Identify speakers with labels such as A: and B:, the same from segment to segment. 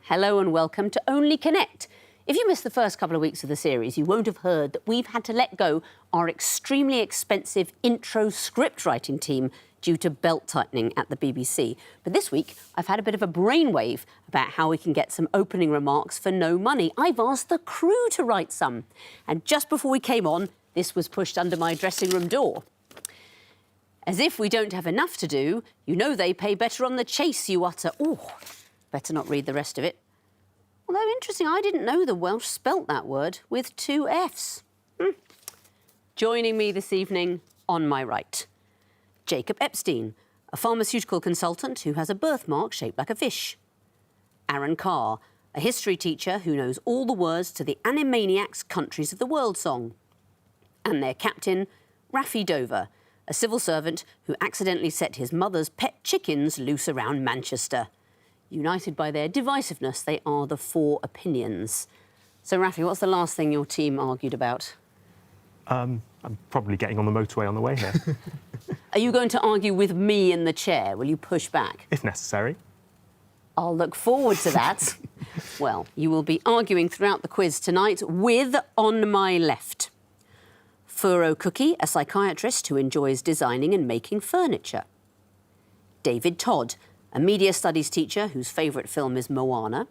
A: Hello and welcome to Only Connect. If you missed the first couple of weeks of the series, you won't have heard that we've had to let go our extremely expensive intro script writing team due to belt tightening at the BBC. But this week, I've had a bit of a brainwave about how we can get some opening remarks for no money. I've asked the crew to write some. And just before we came on, this was pushed under my dressing room door. As if we don't have enough to do, you know they pay better on the chase, you utter. Oh, better not read the rest of it. Although, interesting, I didn't know the Welsh spelt that word with two Fs. Joining me this evening, on my right, Jacob Epstein, a pharmaceutical consultant who has a birthmark shaped like a fish. Aaron Carr, a history teacher who knows all the words to the Animaniacs' Countries of the World song. And their captain, Raffi Dover, a civil servant who accidentally set his mother's pet chickens loose around Manchester. United by their divisiveness, they are the Four Opinions. So, Raffi, what's the last thing your team argued about?
B: I'm probably getting on the motorway on the way here.
A: Are you going to argue with me in the chair? Will you push back?
B: If necessary.
A: I'll look forward to that. Well, you will be arguing throughout the quiz tonight with, on my left, Furo Cookie, a psychiatrist who enjoys designing and making furniture. David Todd, a media studies teacher whose favourite film is Moana.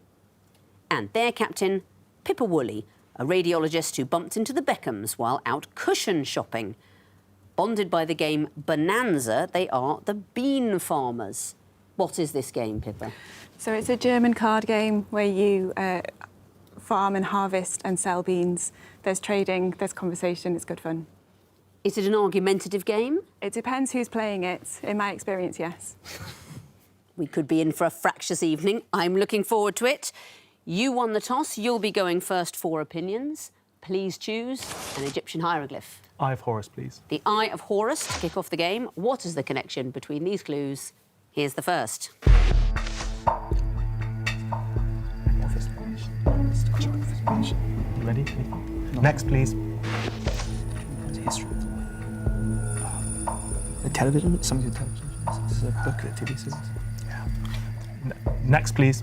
A: And their captain, Pippa Woolley, a radiologist who bumped into the Beckhams while out cushion shopping. Bonded by the game Bonanza, they are the Bean Farmers. What is this game, Pippa?
C: So it's a German card game where you farm and harvest and sell beans. There's trading, there's conversation, it's good fun.
A: Is it an argumentative game?
C: It depends who's playing it. In my experience, yes.
A: We could be in for a fractious evening. I'm looking forward to it. You won the toss. You'll be going first for opinions. Please choose an Egyptian hieroglyph.
B: Eye of Horus, please.
A: The Eye of Horus to kick off the game. What is the connection between these clues? Here's the first.
B: Ready? Next, please.
D: History. The television? Something to television. This is a book, a TV series.
B: Yeah. Next, please.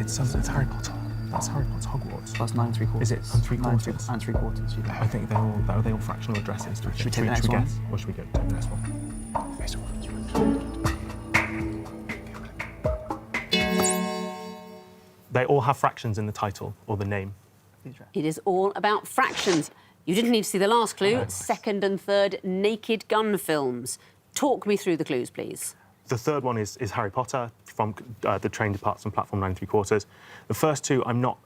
B: It's Harry Potter. That's Harry Potter Hogwarts.
D: Plus 9 3/4.
B: Is it 9 3/4?
D: 9 3/4.
B: I think are they all fractional addresses?
D: Should we take the next one?
B: Guess? Or should we go take the next one? They all have fractions in the title or the name.
A: It is all about fractions. You didn't need to see the last clue. Second and third Naked Gun films. Talk me through the clues, please.
B: The third one is Harry Potter, from the train departs on platform 9 3/4. The first two I'm not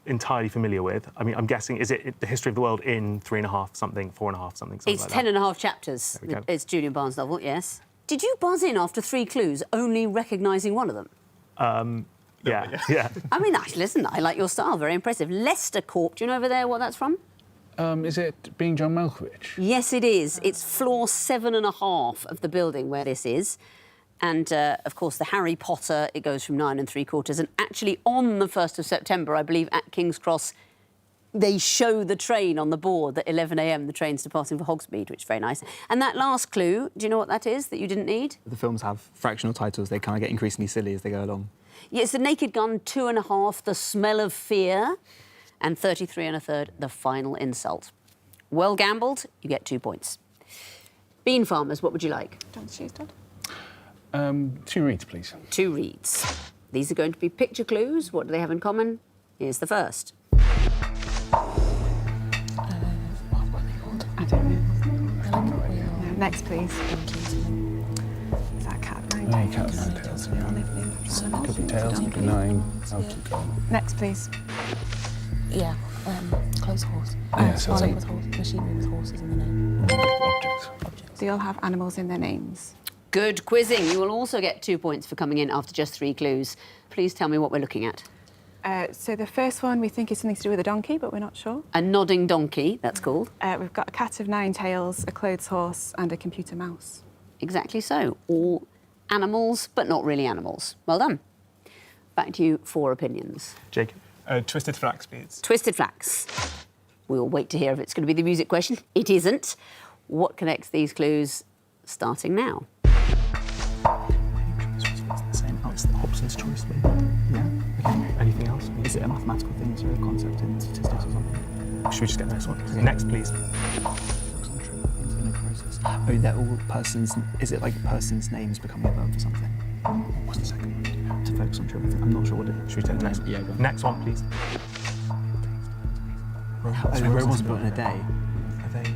B: entirely familiar with. I mean, I'm guessing, is it the history of the world in 3.5 something, 4.5 something
A: It's
B: like
A: 10.5 chapters.
B: There we go.
A: It's Julian Barnes' novel, yes. Did you buzz in after 3 clues, only recognising one of them?
B: Yeah.
A: I mean, listen, I like your style, very impressive. Leicester Corp, do you know over there what that's from?
E: Is it being John Malkovich?
A: Yes, it is. It's floor 7.5 of the building where this is. And, of course, the Harry Potter, it goes from 9 3/4. And actually, on the 1st of September, I believe, at King's Cross, they show the train on the board at 11 a.m, the train's departing for Hogsmeade, which is very nice. And that last clue, do you know what that is that you didn't need?
D: The films have fractional titles. They kind of get increasingly silly as they go along.
A: Yeah, it's The Naked Gun, 2.5, The Smell of Fear, and 33 1/3, The Final Insult. Well gambled, you get 2 points. Bean Farmers, what would you like?
C: Don't choose, Todd.
E: 2 reads, please.
A: 2 reads. These are going to be picture clues. What do they have in common? Here's the first.
C: What are they called? I don't know. No, next, please. Is that cat nine tails?
E: Cat nine tails. Could be tails, could be 9. I'll keep going.
C: Next, please.
F: Yeah, close horse.
E: Yeah, so
F: Farming
E: it's
F: with horse, machinery with horses in the name.
E: Objects.
C: They all have animals in their names.
A: Good quizzing. You will also get 2 points for coming in after just 3 clues. Please tell me what we're looking at.
C: So the first one we think is something to do with a donkey, but we're not sure.
A: A nodding donkey, that's called.
C: We've got a cat of 9 tails, a clothes horse, and a computer mouse.
A: Exactly so. All animals, but not really animals. Well done. Back to you for opinions.
B: Jacob?
G: Twisted Flax, please.
A: Twisted Flax. We'll wait to hear if it's going to be the music question. It isn't. What connects these clues starting now?
D: It's the same. Oh, it's the Mostly. Yeah. Okay.
B: Anything else?
D: Is it a mathematical thing? Is there a concept in statistics or something?
B: Should we just get the next one?
D: Okay.
B: Next, please.
D: Oh, they're all persons. Is it like persons' names becoming a verb for something?
B: What's the second one?
D: To focus on true. I'm not sure what it is.
B: Should we take the next one?
D: Yeah, go on.
B: Next one, please.
D: Rome wasn't built in a day.
B: Are they?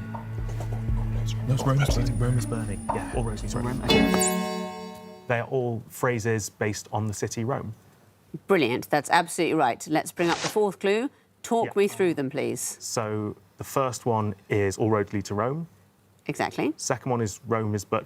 E: No,
B: Rome is burning. Yeah, all Rosie's Rome. They are all phrases based on the city Rome.
A: Brilliant. That's absolutely right. Let's bring up the fourth clue. Talk
B: Yeah.
A: me through them, please.
B: So the first one is all roads lead to Rome.
A: Exactly.
B: Second one is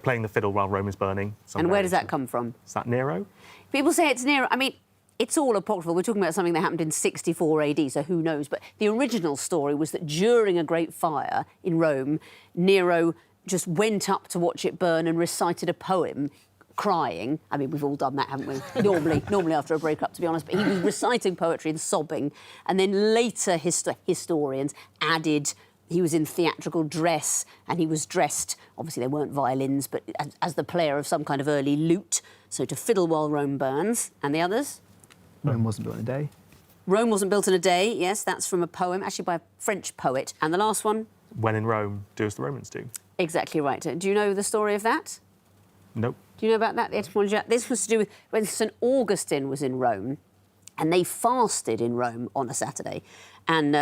B: playing the fiddle while Rome is burning.
A: And where does that come from?
B: Is that Nero?
A: People say it's Nero. I mean, it's all apocryphal. We're talking about something that happened in 64 AD, so who knows? But the original story was that during a great fire in Rome, Nero just went up to watch it burn and recited a poem, crying. I mean, we've all done that, haven't we? Normally after a breakup, to be honest. But he was reciting poetry and sobbing. And then later historians added he was in theatrical dress and he was dressed, obviously they weren't violins, but as the player of some kind of early lute. So to fiddle while Rome burns. And the others?
D: Rome wasn't built in a day.
A: Rome wasn't built in a day. Yes, that's from a poem, actually by a French poet. And the last one?
B: When in Rome, do as the Romans do.
A: Exactly right. Do you know the story of that?
B: Nope.
A: Do you know about that, the etymology? This was to do with when St Augustine was in Rome, and they fasted in Rome on a Saturday, and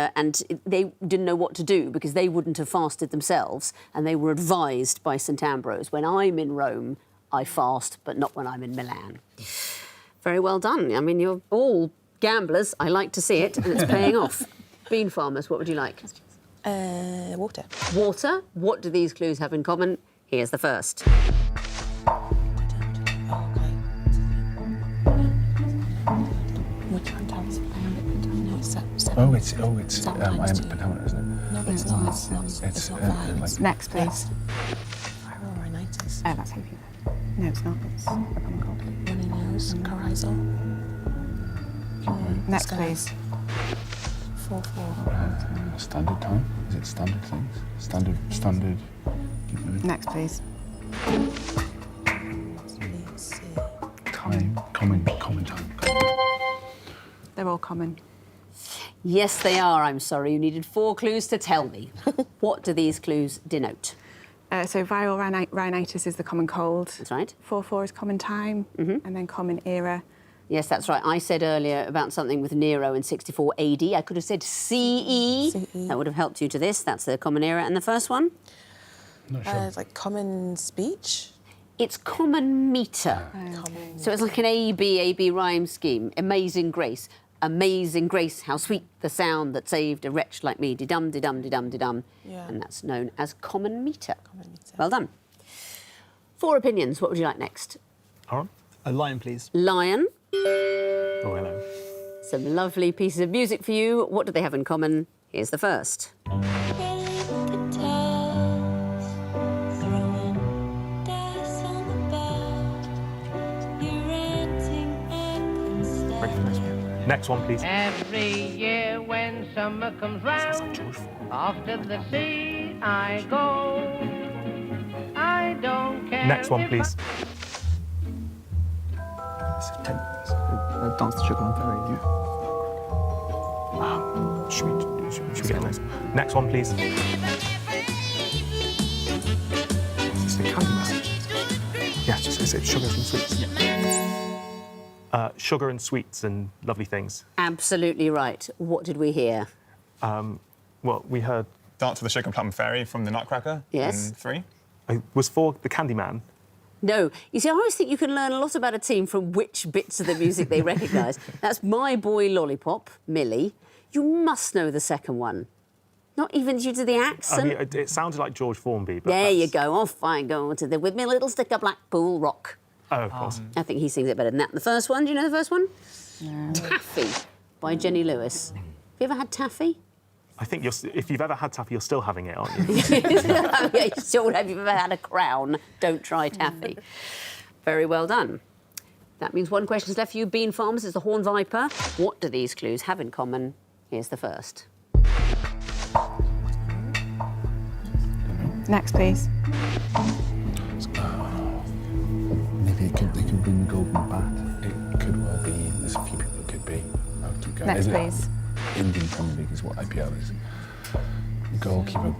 A: they didn't know what to do because they wouldn't have fasted themselves, and they were advised by St Ambrose, when I'm in Rome, I fast, but not when I'm in Milan. Very well done. I mean, you're all gamblers. I like to see it, and it's paying off. Bean farmers, what would you like?
F: Water.
A: Water. What do these clues have in common? Here's the first.
F: Which one tells? No, it's
E: it's iambic pentameter, isn't it?
F: No, but it's not. It's not vibes.
E: like-
C: Next, please.
F: Viral rhinitis.
C: Oh, that's hoping. No, it's not. It's a common cold.
F: Runny nose. Coryzal.
C: Next,
F: Sky.
C: please.
F: 4-4.
E: Standard time? Is it standard things? Standard.
C: Next, please.
F: Let's see.
E: Time. Common time.
C: They're all common.
A: Yes, they are. I'm sorry. You needed 4 clues to tell me. What do these clues denote?
C: So viral rhinitis is the common cold.
A: That's right.
C: 4-4 is common time, and then common era.
A: Yes, that's right. I said earlier about something with Nero in 64 AD. I could have said CE. That would have helped you to this. That's the common era. And the first one?
E: Not sure.
F: It's like common speech.
A: It's common meter.
F: Common.
A: So it's like an AB rhyme scheme. Amazing grace. Amazing grace, how sweet the sound that saved a wretch like me. De-dum, de-dum, de-dum, de-dum.
F: Yeah.
A: And that's known as common meter.
F: Common meter.
A: Well done. 4 opinions. What would you like next?
B: Aaron?
D: A lion, please.
A: Lion.
B: Oh, hello.
A: Some lovely pieces of music for you. What do they have in common? Here's the first.
B: Next one, please.
G: Every year when summer comes round, off to the sea I go. I don't care.
B: Next one, please.
D: Dance the Sugar on Ferry, yeah.
B: Should we get the next one? Next one, please. Is this the Candyman? Yes, it's sugars and sweets. Sugar and sweets and lovely things.
A: Absolutely right. What did we hear?
B: Well, we heard...
H: Dance to the Sugar Plum Fairy from the Nutcracker
A: Yes.
H: in 3.
B: Was 4 the Candyman?
A: No. You see, I always think you can learn a lot about a team from which bits of the music they recognise. That's My Boy Lollipop, Millie. You must know the second one. Not even due to the accent.
B: I mean, it sounded like George Formby, but
A: There you
B: that's-
A: go. Off I go to the With Me Little Stick of Blackpool Rock.
B: Oh, of course.
A: I think he sings it better than that. The first one, do you know the first one? No. Taffy by Jenny Lewis. Have you ever had taffy?
B: I think if you've ever had taffy, you're still having it, aren't you?
A: Yeah, you still would have. If you've ever had a crown, don't try taffy. Very well done. That means one question's left for you. Bean Farmers is the Horn Viper. What do these clues have in common? Here's the first.
C: Next, please.
E: Maybe they could bring the golden bat. It could well be there's a few people it could be. I'll keep going.
C: Next,
E: Is it
C: please.
E: Indian Premier League is what IPL is. Goalkeeper,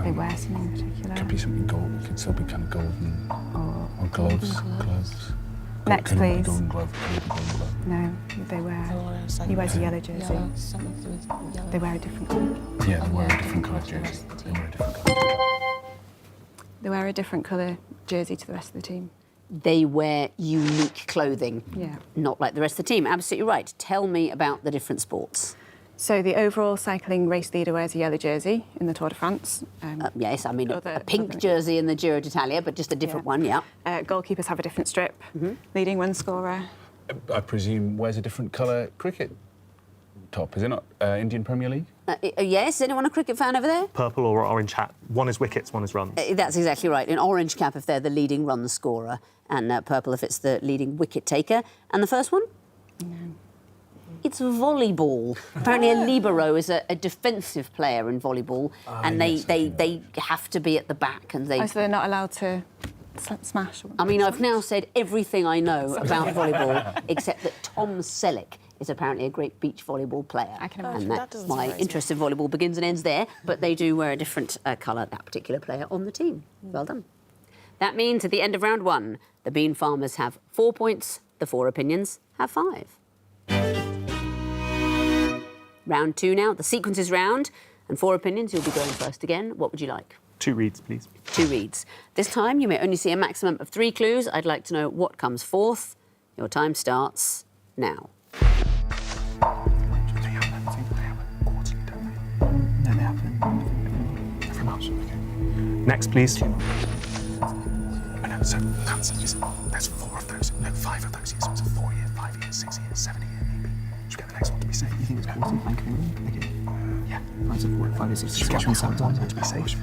C: They wear something in particular.
E: could be something gold. It could still be kind of golden. Or gloves. Gloves.
C: Next,
E: Could it be
C: please.
E: golden glove? Could it be golden glove?
C: No, they wear. He wears a yellow jersey.
F: Yellow, something to do with yellow.
C: They wear a different colour.
E: Yeah, they wear a
F: yeah,
E: different colour
F: different
E: jersey.
F: colours.
E: They wear a different colour jersey.
C: They wear a different colour jersey to the rest of the team.
A: They wear unique clothing.
C: Yeah.
A: Not like the rest of the team. Absolutely right. Tell me about the different sports.
C: So the overall cycling race leader wears a yellow jersey in the Tour de France.
A: Yes, I mean a
C: Other-
A: pink
C: other-
A: jersey in the Giro d'Italia, but just a different
C: Yeah.
A: one, yeah.
C: Goalkeepers have a different strip. Leading run scorer.
E: I presume wears a different colour cricket top. Is it not Indian Premier League?
A: Yes, anyone a cricket fan over there?
B: Purple or orange hat. One is wickets, one is runs.
A: That's exactly right. An orange cap if they're the leading run scorer, and purple if it's the leading wicket taker. And the first one? It's volleyball. Apparently, a libero is a defensive player in volleyball, and they have to be at the back, and they.
C: Oh, so they're not allowed to smash.
A: I mean, I've now said everything I know about volleyball, except that Tom Selleck is apparently a great beach volleyball player.
C: I can
A: and
C: imagine.
F: That
A: that's
F: doesn't
A: my
F: surprise me.
A: interest in volleyball begins and ends there. But they do wear a different colour, that particular player, on the team. Well done. That means at the end of round one, the Bean Farmers have 4 points, the Four Opinions have 5. Round two now, the sequences round, and Four Opinions, you'll be going first again. What would you like?
B: 2 reads, please.
A: 2 reads. This time you may only see a maximum of 3 clues. I'd like to know what comes fourth. Your time starts now.
B: They have quarterly, don't
D: No, they happen.
B: they? Every month. Okay. Next, please. I know, so there's 4 of those. No, 5 of those years. So it's a 4 year, 5 year, 6 year, 7 year, maybe. Should we get the next one to be safe?
D: You think it's quarterly Bank of England? Okay.
B: Yeah.
D: Right, so 4, 5, 6,
B: Should we
D: 7
B: get one
D: times.
B: to be safe? Should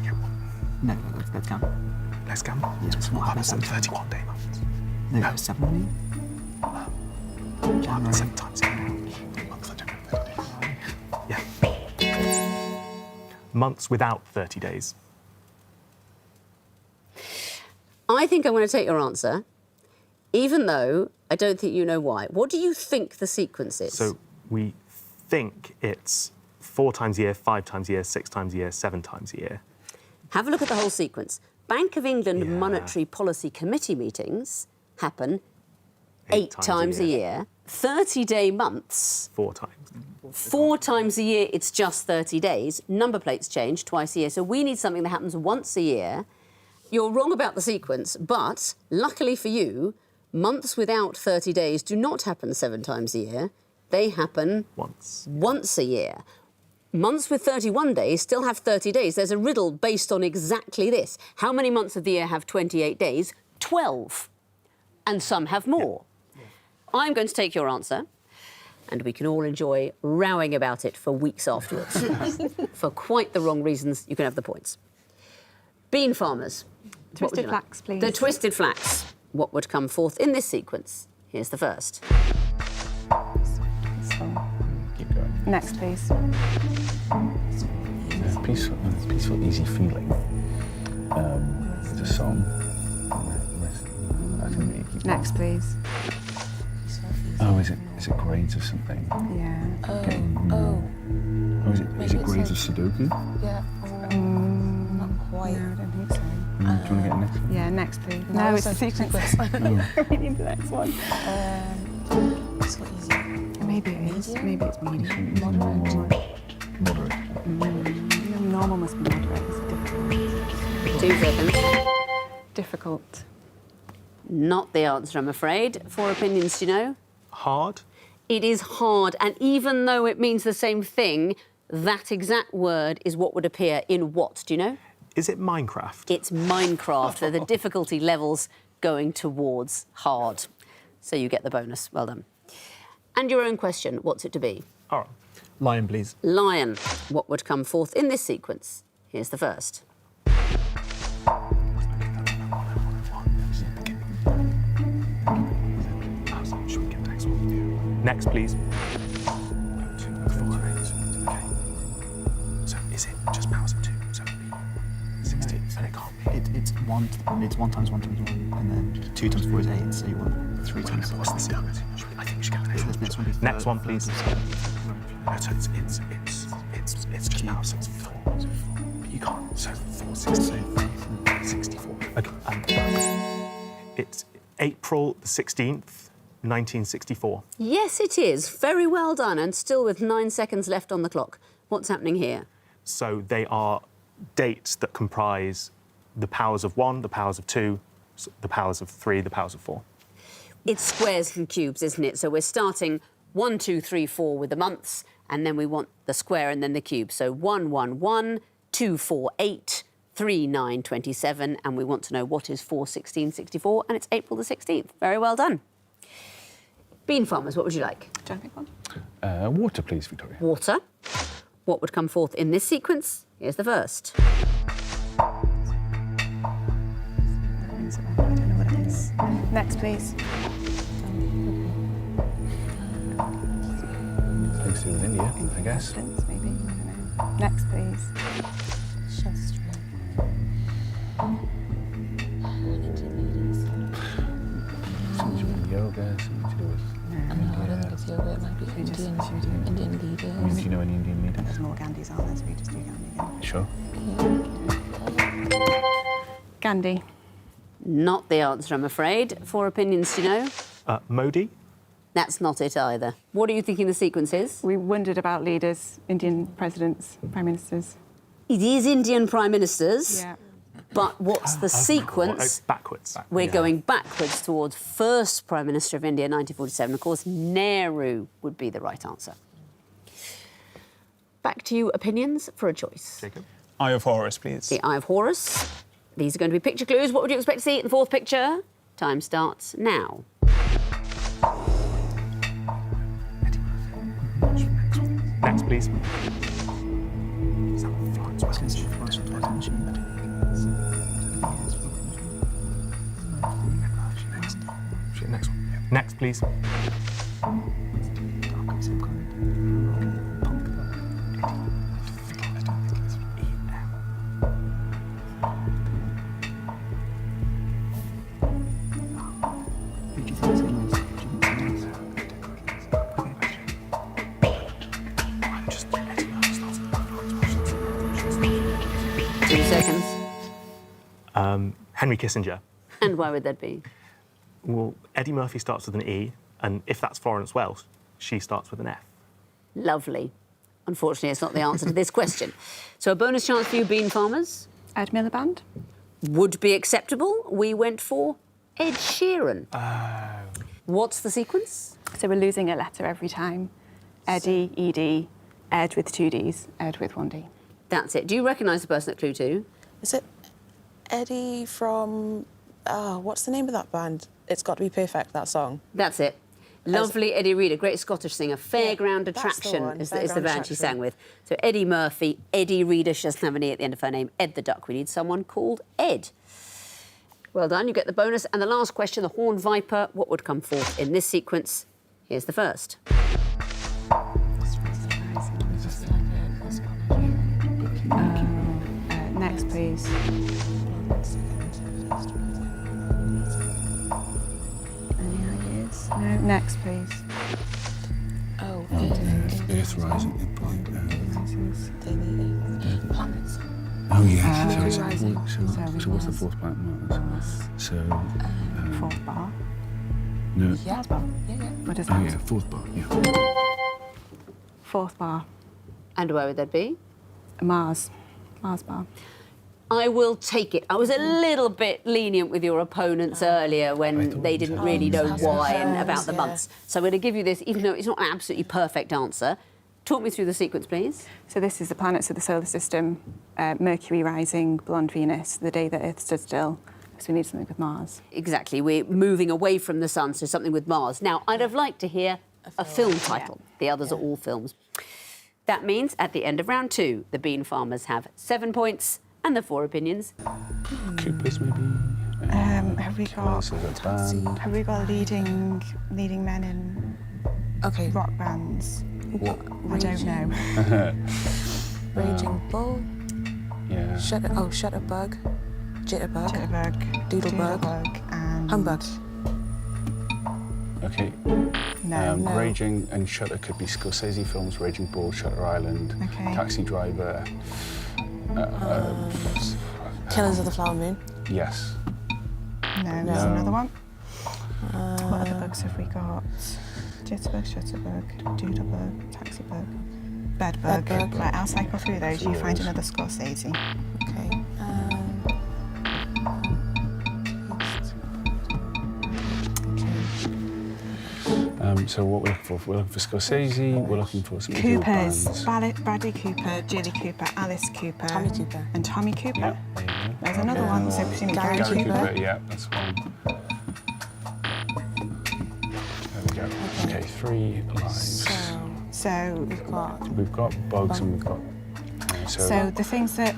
B: we get one?
D: No, let's count.
B: Let's gamble.
D: Yeah, it's not happening.
B: 31 day months.
D: No, 7 maybe?
B: What happens 7 times a year? Months that don't have 30 days. Yeah. Months without 30 days.
A: I think I'm going to take your answer, even though I don't think you know why. What do you think the sequence is?
B: So we think it's 4 times a year, 5 times a year, 6 times a year, 7 times a year.
A: Have a look at the whole sequence. Bank of England
B: Yeah.
A: Monetary Policy Committee meetings happen 8 times a year. 30-day months,
B: 4 times.
A: 4 times a year, it's just 30 days. Number plates change twice a year. So we need something that happens once a year. You're wrong about the sequence, but luckily for you, months without 30 days do not happen 7 times a year. They happen once a year. Months with 31 days still have 30 days. There's a riddle based on exactly this. How many months of the year have 28 days? 12. And some have more. I'm going to take your answer, and we can all enjoy rowing about it for weeks afterwards. For quite the wrong reasons, you can have the points. Bean Farmers. what would
C: Twisted
A: you like?
C: flax, please.
A: The twisted flax. What would come forth in this sequence? Here's the first.
E: Keep going.
C: Next, please.
E: Peaceful, easy feeling. It's a song. I think we keep
C: Next, please.
E: Oh, is it grades of something?
C: Yeah.
E: Oh, is it grades of Sudoku?
F: Yeah. Not quite.
C: No, I don't think so.
E: Do you want to get the next one?
C: Yeah, next, please.
F: No,
C: it's the sequence. We need the next one.
F: It's not easy.
C: Maybe it is. Maybe it's medium.
E: Moderate.
C: Normal must be moderate. It's difficult.
A: 2 seconds.
C: Difficult.
A: Not the answer, I'm afraid. 4 opinions, do you know?
B: Hard.
A: It is hard, and even though it means the same thing, that exact word is what would appear in what, do you know?
B: Is it Minecraft?
A: It's Minecraft. They're the difficulty levels going towards hard. So you get the bonus. Well done. And your own question, what's it to be?
B: All right.
D: Lion, please.
A: Lion. What would come forth in this sequence? Here's the first.
B: Should we get the next one? Next, please. 2, 4, 8. Okay. So is it just powers of 2? So it'd be 16. And it can't be.
D: It's It's 1 times 1 times 1, and then 2 times 4 is 8, so you want 3 times 4.
B: What's the second? I think we should go to
D: This next one be
B: Next
D: third,
B: one, please.
D: third,
B: No, so it's just power 64. But you can't. So 464. Okay. It's April the 16th, 1964.
A: Yes, it is. Very well done, and still with 9 seconds left on the clock. What's happening here?
B: So they are dates that comprise the powers of 1, the powers of 2, the powers of 3, the powers of 4.
A: It's squares and cubes, isn't it? So we're starting 1, 2, 3, 4 with the months, and then we want the square and then the cube. So 1, 1, 1, 2, 4, 8, 3, 9, 27, and we want to know what is 4, 16, 64, and it's April the 16th. Very well done. Bean farmers, what would you like?
C: Do you want to pick one?
E: Water, please, Victoria.
A: Water. What would come forth in this sequence? Here's the first.
C: I don't know what it is. Next, please.
E: Things to do with India, I guess.
C: Presidents, maybe. I don't know. Next, please.
F: Shastra. Indian leaders.
E: Something to do with yoga, something to do with...
F: No, I don't think it's yoga. It might be Indian leaders.
E: I mean, do you know any Indian leaders?
C: There's more Gandhis, aren't there? So we just do Gandhi again.
E: Sure.
C: Gandhi.
A: Not the answer, I'm afraid. 4 opinions, do you know?
B: Modi?
A: That's not it either. What are you thinking the sequence is?
C: We wondered about leaders, Indian presidents, prime ministers.
A: It is Indian prime ministers,
C: Yeah.
A: but what's the sequence?
B: Backwards.
A: We're going backwards towards first Prime Minister of India, 1947. Of course, Nehru would be the right answer. Back to you, opinions for a choice.
B: Jacob?
H: Eye of Horus, please.
A: The Eye of Horus. These are going to be picture clues. What would you expect to see in the fourth picture? Time starts now.
B: Next, please. Next one. Next, please.
A: Two seconds.
B: Henry Kissinger.
A: And why would that be?
B: Well, Eddie Murphy starts with an E, and if that's Florence Welch, she starts with an F.
A: Lovely. Unfortunately, it's not the answer to this question. So a bonus chance for you, bean farmers.
C: Ed Miliband.
A: Would be acceptable. We went for Ed Sheeran. What's the sequence?
C: So we're losing a letter every time. Eddie, ED, Ed with 2 Ds, Ed with 1 D.
A: That's it. Do you recognise the person at Clue 2?
F: Is it Eddie from... what's the name of that band? It's Got to Be Perfect, that song.
A: That's it. Lovely Eddie Reader, great Scottish singer. Fairground
F: that's the
A: Attraction
F: one,
A: is the
F: Fairground
A: band she
F: Attraction.
A: sang with. So Eddie Murphy, Eddie Reader, she doesn't have an E at the end of her name, Ed the Duck. We need someone called Ed. Well done, you get the bonus. And the last question, the Horned Viper, what would come forth in this sequence? Here's the first.
C: Next, please. Any ideas? No. Next, please.
F: Oh,
E: Earth rising.
F: planets.
E: Oh, yes.
F: Earth rising.
E: So what's the fourth planet? Mars. So...
C: Fourth bar.
E: no.
F: Yeah.
C: Bar.
F: Yeah.
C: What is
E: Oh,
C: that?
E: yeah, fourth bar, yeah.
C: Fourth bar.
A: And where would that be?
C: Mars. Mars bar.
A: I will take it. I was a little bit lenient with your opponents earlier when they didn't really know why and about the months. So I'm going to give you this, even though it's not an absolutely perfect answer. Talk me through the sequence, please.
C: So this is the planets of the solar system. Mercury rising, blonde Venus, the day that Earth stood still. So we need something with Mars.
A: Exactly. We're moving away from the sun, so something with Mars. Now, I'd have liked to hear a film title. The others are all films. That means at the end of round 2, the bean farmers have 7 points and the 4 opinions.
E: Coopers, maybe?
C: Have we got? Have we got leading men in
F: Okay.
C: rock bands?
E: What?
C: I don't know.
F: Raging Bull.
E: Yeah.
F: Shutterbug. Jitterbug. Doodlebug.
C: And...
F: Humbug.
E: Okay.
C: No.
E: Raging and Shutter could be Scorsese films, Raging Bull, Shutter Island,
C: Okay.
E: Taxi Driver.
F: Killers of the Flower Moon.
E: Yes.
C: No, there's another one. What other bugs have we got? Jitterbug, Shutterbug, Doodlebug, Taxibug, Bedbug.
F: Bedbug.
C: Right, I'll cycle through those. You
E: Through
C: find
E: those.
C: another Scorsese.
F: Okay.
E: So what we're looking for? We're looking for Scorsese. We're looking for some
C: Coopers.
E: bands.
C: Bradley Cooper, Julie Cooper, Alice Cooper.
F: Tommy Cooper.
C: And Tommy Cooper.
E: Yeah, there you go.
C: There's another one, so presumably Gary
F: Gary
C: Cooper.
E: Yeah, that's one. There we go. Okay, 3 lives.
C: So
E: We've got bugs and we've got.
C: So the things that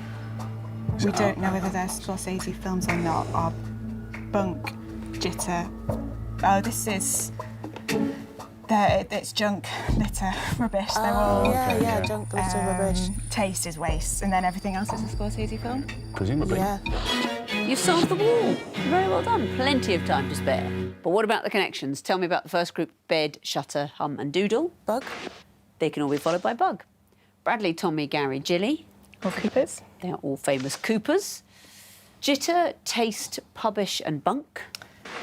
E: Is
C: we
E: it
C: don't
E: up?
C: know whether they're Scorsese films or not are Bunk, Jitter. Oh, this is. It's junk, litter, rubbish. They're all.
E: okay, yeah.
F: Junk, glitter, rubbish.
C: Taste is waste, and then everything else is a Scorsese film.
E: Presumably.
F: Yeah.
A: You've solved the wall. Very well done. Plenty of time to spare. But what about the connections? Tell me about the first group: Bed, Shutter, Hum, and Doodle.
F: Bug.
A: They can all be followed by Bug. Bradley, Tommy, Gary, Jilly.
C: Or Coopers.
A: They are all famous Coopers. Jitter, Taste, Pubbish, and Bunk.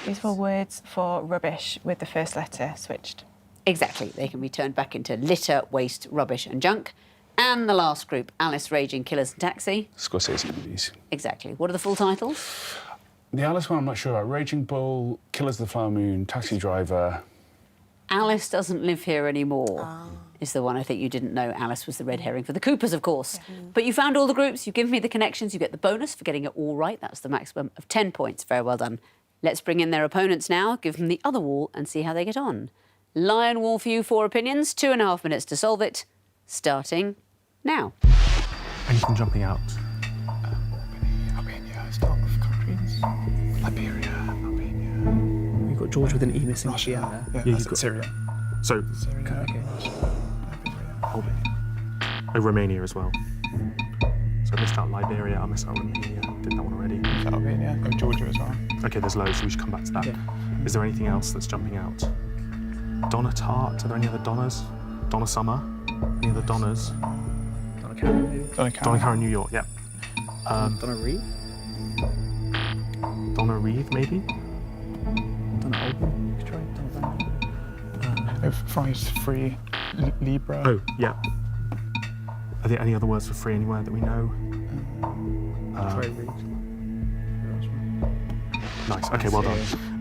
C: These were words for rubbish with the first letter switched.
A: Exactly. They can be turned back into litter, waste, rubbish, and junk. And the last group: Alice, Raging, Killers, and Taxi.
E: Scorsese movies.
A: Exactly. What are the full titles?
E: The Alice one I'm not sure about. Raging Bull, Killers of the Flower Moon, Taxi Driver.
A: Alice Doesn't Live Here Anymore is the one I think you didn't know. Alice was the red herring for the Coopers, of course. Yeah. But you found all the groups, you've given me the connections, you get the bonus for getting it all right. That's the maximum of 10 points. Very well done. Let's bring in their opponents now, give them the other wall and see how they get on. Lion Wall for you, 4 opinions, 2.5 minutes to solve it. Starting now.
B: Anything jumping out?
D: Albania, start with countries. Liberia, Albania. You've got Georgia with an E missing at the end there.
H: Yeah,
B: you've
H: that's
B: got-
H: Syria.
B: So,
H: Syria,
D: Okay.
B: Albania. Romania as well. So I missed out Liberia, I missed out Romania. Did that one already.
H: Albania. Oh, Georgia as well.
B: Okay, there's loads, so we should come back to that.
D: Yeah.
B: Is there anything else that's jumping out? Donna Tartt, are there any other Donnas? Donna Summer? Any other Donnas?
D: Donna Cameron, maybe?
H: Donna
B: Donna Karen, New York, yeah.
D: Donna Reed?
B: Donna Reeve, maybe?
D: Donna Albin? Let's try Donna Van.
H: Fries, free, Libra.
B: Oh, yeah. Are there any other words for free anywhere that we know?
D: Try Reed.
B: Nice, okay, well done.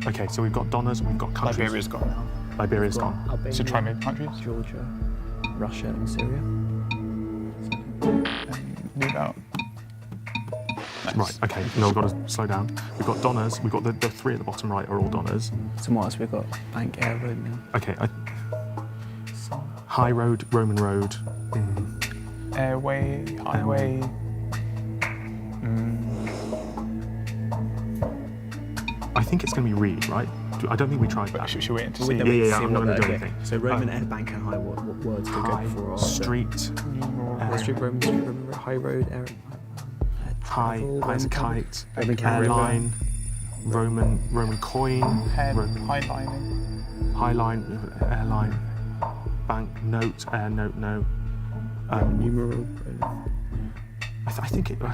B: Okay, so we've got Donnas, we've got countries.
H: Liberia's gone now.
B: Liberia's gone.
D: Albania,
H: So try maybe countries.
D: Georgia, Russia, and Syria.
H: Leave out. Nice.
B: Right, okay, no, we've got to slow down. We've got Donnas, we've got the 3 at the bottom right are all Donnas.
D: So what else? We've got Bank, Air, Romeo.
B: Okay, High Road, Roman Road.
H: Airway, highway.
B: I think it's going to be Reed, right? I don't think we tried that.
H: Should we wait to
D: Well,
H: see?
D: then
B: Yeah,
D: we
B: yeah,
D: see
B: I'm
D: what
B: not gonna
D: they're-
B: do
D: okay.
B: anything.
D: So Roman, Air, Bank, and High, what words could go
B: High,
D: before or after?
B: Street,
D: Roman, High Road, Air,
B: High,
D: travel,
B: High as a
D: Roman
B: kite,
D: Roman carrier.
B: Airline, Roman coin,
H: Highlining.
B: Highline, Airline, Bank, Note, Air, Note, no.
D: Numeral.
B: I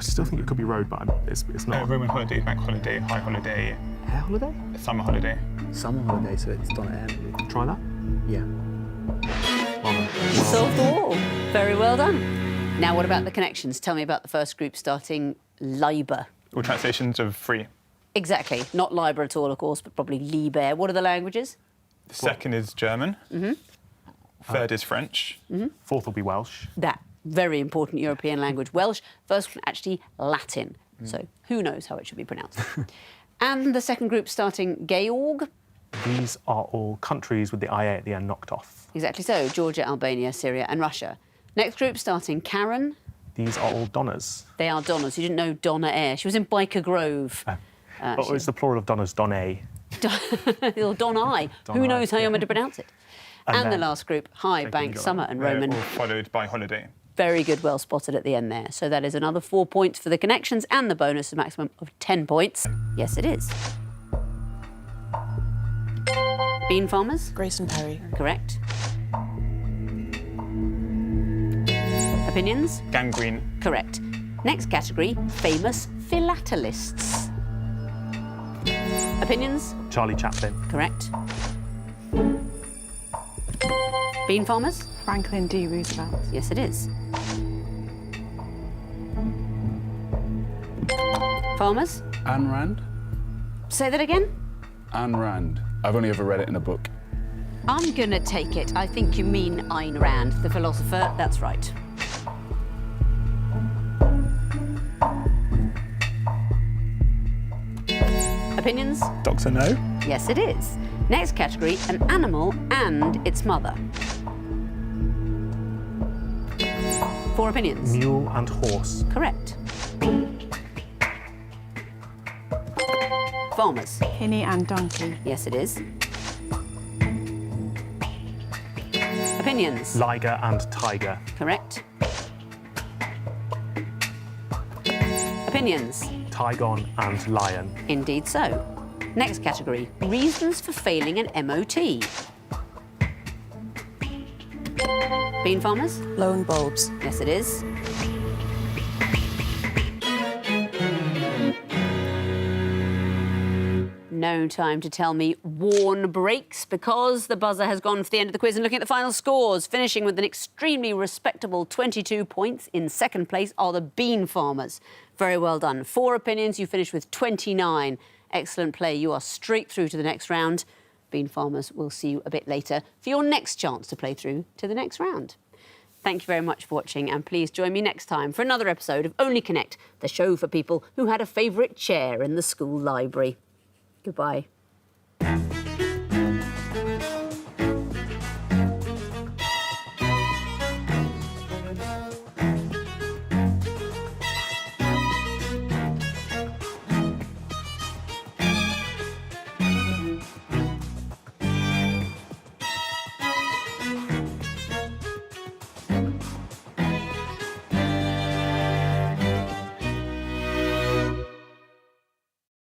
B: still think it could be Road, but it's not.
H: Roman holiday, bank holiday, high holiday,
D: Air holiday?
H: summer holiday.
D: Summer holiday, so it's Donna Air, maybe.
B: Try that?
D: Yeah.
B: Well done.
A: You solved the wall. Very well done. Now, what about the connections? Tell me about the first group starting Liber.
H: All translations of free.
A: Exactly. Not Liber at all, of course, but probably Liber. What are the languages?
H: The second is German. Third is French.
B: 4th will be Welsh.
A: That very important European language, Welsh. First one, actually Latin. So who knows how it should be pronounced. And the second group starting Georg.
B: These are all countries with the IA at the end knocked off.
A: Exactly so. Georgia, Albania, Syria, and Russia. Next group starting Karen.
B: These are all Donnas.
A: They are Donnas. You didn't know Donna Eyre. She was in Biker Grove.
B: But it's the plural of Donnas, Donnae.
A: Or Donnai. Who knows how you're meant to pronounce it? And the
B: then-
A: last group, High,
B: Take
A: Bank,
B: it.
A: Summer, and
H: They're
A: Roman.
H: all followed by holiday.
A: Very good, well spotted at the end there. So that is another 4 points for the connections and the bonus, a maximum of 10 points. Yes, it is. Bean farmers?
F: Grayson Perry.
A: Correct. Opinions?
H: Gangrene.
A: Correct. Next category, famous philatelists. Opinions?
B: Charlie Chaplin.
A: Correct. Bean farmers?
C: Franklin D. Roosevelt.
A: Yes, it is. Farmers?
E: Ayn Rand?
A: Say that again?
E: Ayn Rand. I've only ever read it in a book.
A: I'm gonna take it. I think you mean Ayn Rand, the philosopher. That's right. Opinions?
H: Dr. No.
A: Yes, it is. Next category, an animal and its mother. 4 opinions.
B: Mule and horse.
A: Correct. Farmers.
C: Hinny and donkey.
A: Yes, it is. Opinions.
B: Liger and tiger.
A: Correct. Opinions.
B: Tigon and lion.
A: Indeed so. Next category, reasons for failing an MOT. Bean farmers?
F: Lone bulbs.
A: Yes, it is. No time to tell me worn brakes because the buzzer has gone for the end of the quiz and looking at the final scores, finishing with an extremely respectable 22 points. In second place are the bean farmers. Very well done. 4 opinions, you finished with 29. Excellent play. You are straight through to the next round. Bean farmers, we'll see you a bit later for your next chance to play through to the next round. Thank you very much for watching, and please join me next time for another episode of Only Connect, the show for people who had a favourite chair in the school library. Goodbye.